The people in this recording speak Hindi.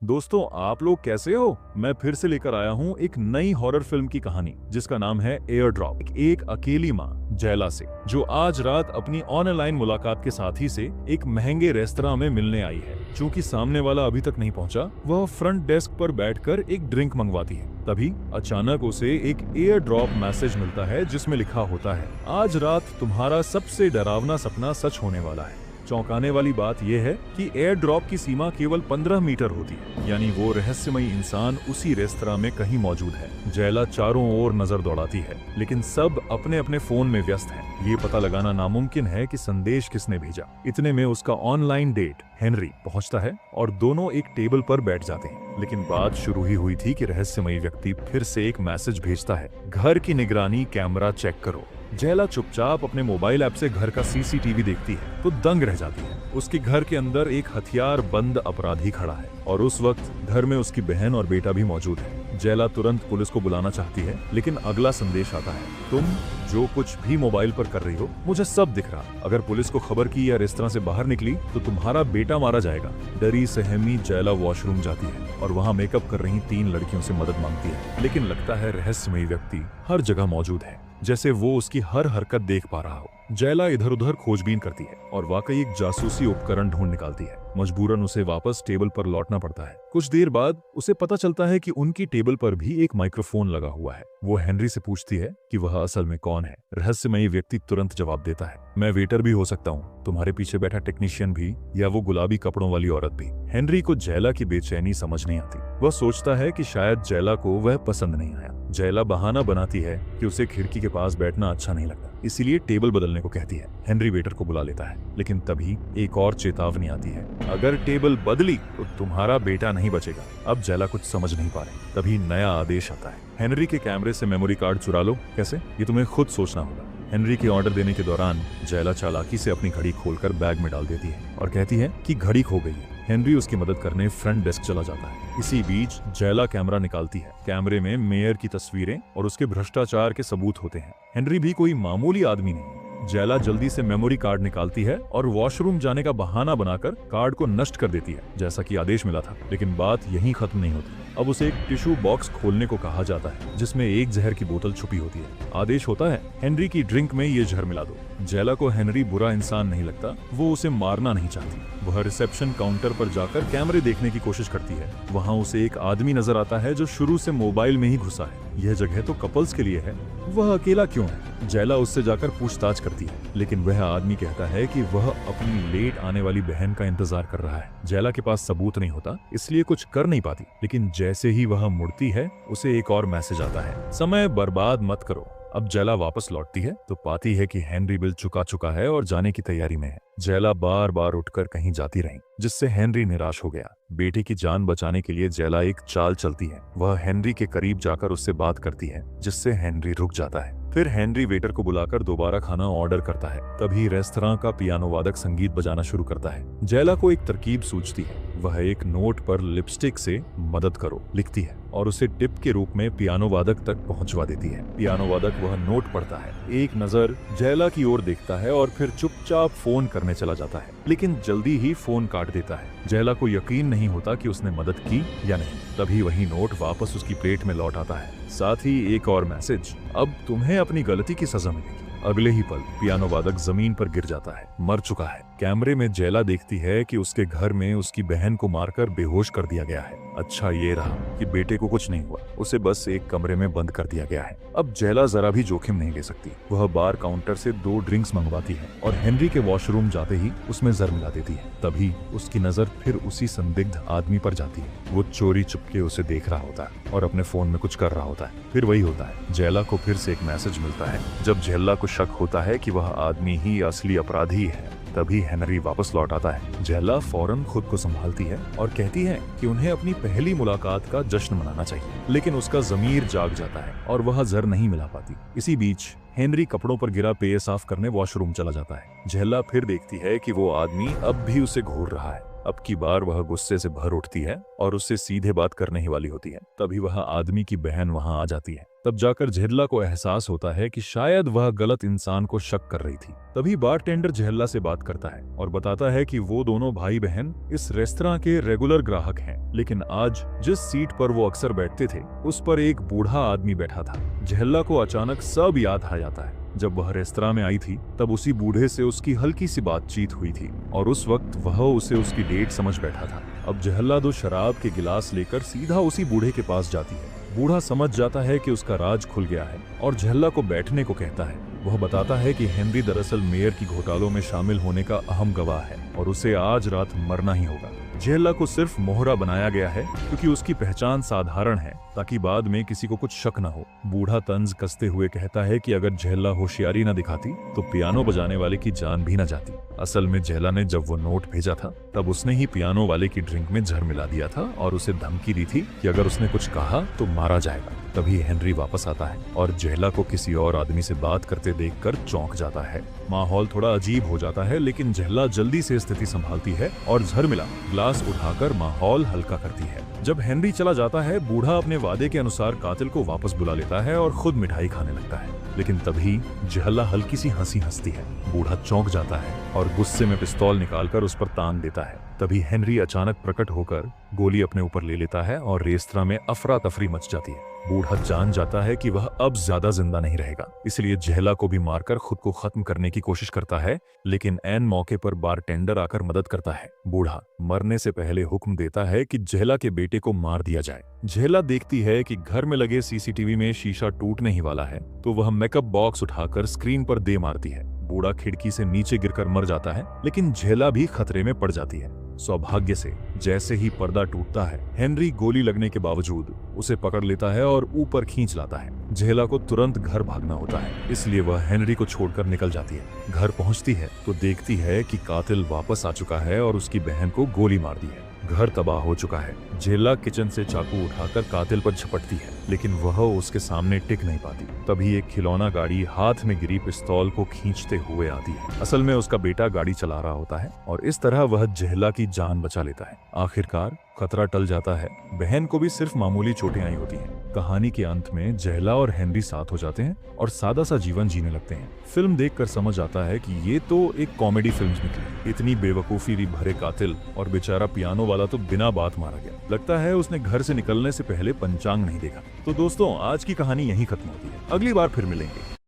दोस्तों, आप लोग कैसे हो? मैं फिर से लेकर आया हूँ एक नई हॉरर फिल्म की कहानी जिसका नाम है एयर ड्रॉप। एक अकेली माँ जैला से जो आज रात अपनी ऑनलाइन मुलाकात के साथी से एक महंगे रेस्तरां में मिलने आई है। चूंकि सामने वाला अभी तक नहीं पहुंचा, वह फ्रंट डेस्क पर बैठकर एक ड्रिंक मंगवाती है। तभी अचानक उसे एक एयर ड्रॉप मैसेज मिलता है जिसमें लिखा होता है, आज रात तुम्हारा सबसे डरावना सपना सच होने वाला है। चौंकाने वाली बात यह है कि एयर ड्रॉप की सीमा केवल 15 मीटर होती है, यानी वो रहस्यमयी इंसान उसी रेस्तरां में कहीं मौजूद है। जैला चारों ओर नजर दौड़ाती है, लेकिन सब अपने अपने फोन में व्यस्त हैं। ये पता लगाना नामुमकिन है कि संदेश किसने भेजा। इतने में उसका ऑनलाइन डेट हेनरी पहुंचता है और दोनों एक टेबल पर बैठ जाते हैं। लेकिन बात शुरू ही हुई थी कि रहस्यमयी व्यक्ति फिर से एक मैसेज भेजता है, घर की निगरानी कैमरा चेक करो। जैला चुपचाप अपने मोबाइल ऐप से घर का सीसीटीवी देखती है तो दंग रह जाती है। उसके घर के अंदर एक हथियार बंद अपराधी खड़ा है और उस वक्त घर में उसकी बहन और बेटा भी मौजूद है। जैला तुरंत पुलिस को बुलाना चाहती है, लेकिन अगला संदेश आता है, तुम जो कुछ भी मोबाइल पर कर रही हो मुझे सब दिख रहा। अगर पुलिस को खबर की या रेस्तरां से बाहर निकली तो तुम्हारा बेटा मारा जाएगा। डरी सहमी जैला वॉशरूम जाती है और वहाँ मेकअप कर रही 3 लड़कियों से मदद मांगती है, लेकिन लगता है रहस्यमयी व्यक्ति हर जगह मौजूद है, जैसे वो उसकी हर हरकत देख पा रहा हो। जैला इधर उधर खोजबीन करती है और वाकई एक जासूसी उपकरण ढूंढ निकालती है। मजबूरन उसे वापस टेबल पर लौटना पड़ता है। कुछ देर बाद उसे पता चलता है कि उनकी टेबल पर भी एक माइक्रोफोन लगा हुआ है। वो हेनरी से पूछती है कि वह असल में कौन है। रहस्यमयी व्यक्ति तुरंत जवाब देता है, मैं वेटर भी हो सकता हूँ, तुम्हारे पीछे बैठा टेक्नीशियन भी, या वो गुलाबी कपड़ों वाली औरत भी। हेनरी को जैला की बेचैनी समझ नहीं आती। वह सोचता है कि शायद जैला को वह पसंद नहीं आया। जैला बहाना बनाती है कि उसे खिड़की के पास बैठना अच्छा नहीं लगता, इसीलिए टेबल बदलने को कहती है। हेनरी वेटर को बुला लेता है, लेकिन तभी एक और चेतावनी आती है, अगर टेबल बदली तो तुम्हारा बेटा नहीं बचेगा। अब जैला कुछ समझ नहीं पा रही। तभी नया आदेश आता है, हेनरी के कैमरे से मेमोरी कार्ड चुरा लो। कैसे? ये तुम्हें खुद सोचना होगा। हेनरी के ऑर्डर देने के दौरान जैला चालाकी से अपनी घड़ी खोलकर बैग में डाल देती है और कहती है कि घड़ी खो गई है। हेनरी उसकी मदद करने फ्रंट डेस्क चला जाता है। इसी बीच जैला कैमरा निकालती है। कैमरे में मेयर की तस्वीरें और उसके भ्रष्टाचार के सबूत होते हैं। हेनरी भी कोई मामूली आदमी नहीं। जैला जल्दी से मेमोरी कार्ड निकालती है और वॉशरूम जाने का बहाना बनाकर कार्ड को नष्ट कर देती है, जैसा कि आदेश मिला था। लेकिन बात यहीं खत्म नहीं होती। अब उसे एक टिश्यू बॉक्स खोलने को कहा जाता है जिसमें एक जहर की बोतल छुपी होती है। आदेश होता है, हेनरी की ड्रिंक में ये जहर मिला दो। जैला को हेनरी बुरा इंसान नहीं लगता, वो उसे मारना नहीं चाहती। वह रिसेप्शन काउंटर पर जाकर कैमरे देखने की कोशिश करती है। वहाँ उसे एक आदमी नजर आता है जो शुरू से मोबाइल में ही घुसा है। यह जगह तो कपल्स के लिए है, वह अकेला क्यों है? जैला उससे जाकर पूछताछ करती है, लेकिन वह आदमी कहता है कि वह अपनी लेट आने वाली बहन का इंतजार कर रहा है। जैला के पास सबूत नहीं होता, इसलिए कुछ कर नहीं पाती। लेकिन जैसे ही वह मुड़ती है, उसे एक और मैसेज आता है, समय बर्बाद मत करो। अब जैला वापस लौटती है तो पाती है कि हेनरी बिल चुका है और जाने की तैयारी में है। जैला बार बार उठकर कहीं जाती रही, जिससे हेनरी निराश हो गया। बेटे की जान बचाने के लिए जैला एक चाल चलती है। वह हेनरी के करीब जाकर उससे बात करती है, जिससे हेनरी रुक जाता है। फिर हेनरी वेटर को बुलाकर दोबारा खाना ऑर्डर करता है। तभी रेस्तरां का पियानो वादक संगीत बजाना शुरू करता है। जैला को एक तरकीब सूझती है। वह एक नोट पर लिपस्टिक से मदद करो लिखती है और उसे टिप के रूप में पियानो वादक तक पहुंचवा देती है। पियानो वादक वह नोट पढ़ता है, एक नजर जैला की ओर देखता है और फिर चुपचाप फोन करने चला जाता है, लेकिन जल्दी ही फोन काट देता है। जैला को यकीन नहीं होता कि उसने मदद की या नहीं। तभी वही नोट वापस उसकी प्लेट में लौट आता है, साथ ही एक और मैसेज, अब तुम्हें अपनी गलती की सजा मिलेगी। अगले ही पल पियानो वादक जमीन पर गिर जाता है, मर चुका है। कैमरे में जैला देखती है कि उसके घर में उसकी बहन को मारकर बेहोश कर दिया गया है। अच्छा ये रहा कि बेटे को कुछ नहीं हुआ, उसे बस एक कमरे में बंद कर दिया गया है। अब जैला जरा भी जोखिम नहीं ले सकती। वह बार काउंटर से 2 ड्रिंक्स मंगवाती है और हेनरी के वॉशरूम जाते ही उसमें जहर मिला देती है। तभी उसकी नजर फिर उसी संदिग्ध आदमी पर जाती है। वो चोरी चुपके उसे देख रहा होता है और अपने फोन में कुछ कर रहा होता है। फिर वही होता है, जैला को फिर से एक मैसेज मिलता है। जब जैला को शक होता है कि वह आदमी ही असली अपराधी है, तभी हेनरी वापस लौट आता है। जैला फौरन खुद को संभालती है और कहती है कि उन्हें अपनी पहली मुलाकात का जश्न मनाना चाहिए, लेकिन उसका ज़मीर जाग जाता है और वह जहर नहीं मिला पाती। इसी बीच हेनरी कपड़ों पर गिरा पेय साफ करने वॉशरूम चला जाता है। जैला फिर देखती है कि वो आदमी अब भी उसे घूर रहा है। अब की बार वह गुस्से से भर उठती है और उससे सीधे बात करने ही वाली होती है। तभी वह आदमी की बहन वहां आ जाती है। तब जाकर जेहला को एहसास होता है कि शायद वह गलत इंसान को शक कर रही थी। तभी बारटेंडर जेहला से बात करता है और बताता है कि वो दोनों भाई बहन इस रेस्तरां के रेगुलर ग्राहक हैं, लेकिन आज जिस सीट पर वो अक्सर बैठते थे उस पर एक बूढ़ा आदमी बैठा था। जेहला को अचानक सब याद आ जाता है। जब वह रेस्तरां में आई थी तब उसी बूढ़े से उसकी हल्की सी बातचीत हुई थी और उस वक्त वह उसे उसकी डेट समझ बैठा था। अब जेहला 2 शराब के गिलास लेकर सीधा उसी बूढ़े के पास जाती है। बूढ़ा समझ जाता है कि उसका राज खुल गया है और जेहला को बैठने को कहता है। वह बताता है कि हेनरी दरअसल मेयर की घोटालों में शामिल होने का अहम गवाह है और उसे आज रात मरना ही होगा। जेहला को सिर्फ मोहरा बनाया गया है क्योंकि उसकी पहचान साधारण है, ताकि बाद में किसी को कुछ शक न हो। बूढ़ा तंज कसते हुए कहता है कि अगर जेहला होशियारी न दिखाती तो पियानो बजाने वाले की जान भी न जाती। असल में जेहला ने जब वो नोट भेजा था तब उसने ही पियानो वाले की ड्रिंक में जहर मिला दिया था और उसे धमकी दी थी कि अगर उसने कुछ कहा तो मारा जाएगा। तभी हेनरी वापस आता है और जेहला को किसी और आदमी से बात करते देखकर चौंक जाता है। माहौल थोड़ा अजीब हो जाता है, लेकिन जेहला जल्दी से स्थिति संभालती है और झरमिला ग्लास उठाकर माहौल हल्का करती है। जब हेनरी चला जाता है, बूढ़ा अपने वादे के अनुसार कातिल को वापस बुला लेता है और खुद मिठाई खाने लगता है। लेकिन तभी जेहला हल्की सी हंसी हंसती है। बूढ़ा चौंक जाता है और गुस्से में पिस्तौल निकालकर उस पर तान देता है। तभी हेनरी अचानक प्रकट होकर गोली अपने ऊपर ले लेता है और रेस्तरां में अफरा तफरी मच जाती है। बूढ़ा जान जाता है कि वह अब ज्यादा जिंदा नहीं रहेगा, इसलिए जेहला को भी मारकर खुद को खत्म करने की कोशिश करता है, लेकिन ऐन मौके पर बारटेंडर आकर मदद करता है। बूढ़ा मरने से पहले हुक्म देता है कि जेहला के बेटे को मार दिया जाए। जेहला देखती है कि घर में लगे सीसीटीवी में शीशा टूटने ही वाला है, तो वह मेकअप बॉक्स उठाकर स्क्रीन पर दे मारती है। बूढ़ा खिड़की से नीचे गिरकर मर जाता है, लेकिन जेहला भी खतरे में पड़ जाती है। सौभाग्य से जैसे ही पर्दा टूटता है, हेनरी गोली लगने के बावजूद उसे पकड़ लेता है और ऊपर खींच लाता है। जेहला को तुरंत घर भागना होता है, इसलिए वह हेनरी को छोड़कर निकल जाती है। घर पहुंचती है तो देखती है कि कातिल वापस आ चुका है और उसकी बहन को गोली मार दी है। घर तबाह हो चुका है। जेहला किचन से चाकू उठाकर कातिल पर झपटती है, लेकिन वह उसके सामने टिक नहीं पाती। तभी एक खिलौना गाड़ी हाथ में गिरी पिस्तौल को खींचते हुए आती है। असल में उसका बेटा गाड़ी चला रहा होता है और इस तरह वह जेहला की जान बचा लेता है। आखिरकार खतरा टल जाता है। बहन को भी सिर्फ मामूली चोटें आई होती हैं। कहानी के अंत में जेहला और हेनरी साथ हो जाते हैं और सादा सा जीवन जीने लगते हैं। फिल्म देखकर समझ आता है कि ये तो एक कॉमेडी फिल्म निकली। इतनी बेवकूफी भरे कातिल और बेचारा पियानो वाला तो बिना बात मारा गया। लगता है उसने घर से निकलने से पहले पंचांग नहीं देखा। तो दोस्तों, आज की कहानी यहीं खत्म होती है। अगली बार फिर मिलेंगे।